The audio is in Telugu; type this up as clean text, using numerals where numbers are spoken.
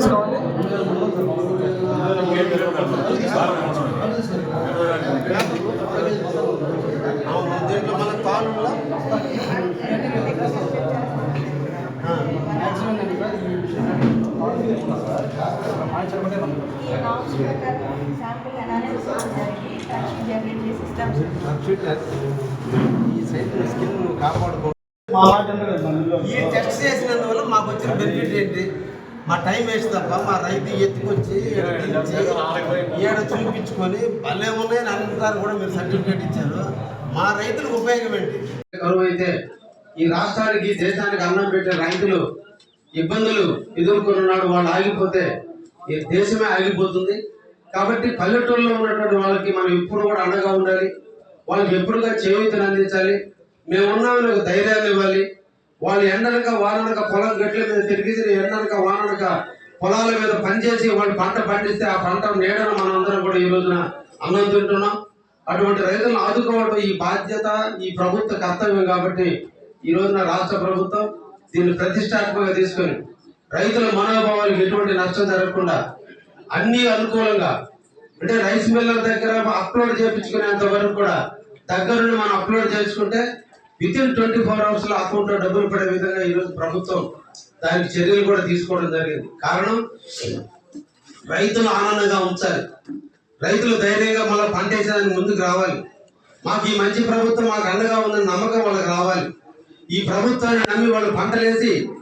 డీటెయిల్స్ కావాలి? దీంట్లో మన కాలంలో ఈ సైట్ స్కిన్ కాపాడుకో ఈ టెస్ట్ చేసినందువల్ల మాకు వచ్చిన బెనిఫిట్ ఏంటి? మా టైం వేస్ట్ తప్ప మా రైతు ఎత్తుకొచ్చి ఈడ చూపించుకొని భలే ఉన్నాయని అంటారు కూడా మీరు సర్టిఫికేట్ ఇచ్చారు. మా రైతులకు ఉపయోగం ఏంటి? కరువు అయితే ఈ రాష్ట్రానికి దేశానికి అన్నం పెట్టే రైతులు ఇబ్బందులు ఎదుర్కొన్నాడు. వాళ్ళు ఆగిపోతే ఈ దేశమే ఆగిపోతుంది. కాబట్టి పల్లెటూరులో ఉన్నటువంటి వాళ్ళకి మనం ఎప్పుడు కూడా అండగా ఉండాలి. వాళ్ళకి ఎప్పుడుగా చేయూతను అందించాలి. మేము ఉన్నామని ఒక ధైర్యాన్ని ఇవ్వాలి. వాళ్ళు ఎండనక వాననక పొలం గట్ల మీద తిరిగి ఎండనక వాననక పొలాల మీద పనిచేసి వాళ్ళు పంట పండిస్తే ఆ పంట నీడను మనం అందరం కూడా ఈ రోజున అన్నం తింటున్నాం. అటువంటి రైతులను ఆదుకోవడం ఈ బాధ్యత, ఈ ప్రభుత్వ కర్తవ్యం. కాబట్టి ఈ రోజున రాష్ట్ర ప్రభుత్వం దీన్ని ప్రతిష్టాత్మకంగా తీసుకొని రైతుల మనోభావాలకు ఎటువంటి నష్టం జరగకుండా అన్ని అనుకూలంగా, అంటే రైస్ మిల్లర్ దగ్గర అప్లోడ్ చేయించుకునేంత వరకు కూడా దగ్గరుండి మనం అప్లోడ్ చేసుకుంటే వితిన్ 24 hours లో అకౌంట్ లో డబ్బులు పడే విధంగా ఈరోజు ప్రభుత్వం దానికి చర్యలు కూడా తీసుకోవడం జరిగింది. కారణం రైతులు ఆనందంగా ఉంచాలి. రైతులు ధైర్యంగా మళ్ళీ పంట వేసేదానికి ముందుకు రావాలి. మాకు ఈ మంచి ప్రభుత్వం మాకు అండగా ఉందని నమ్మకం వాళ్ళకి రావాలి. ఈ ప్రభుత్వాన్ని నమ్మి వాళ్ళు పంటలేసి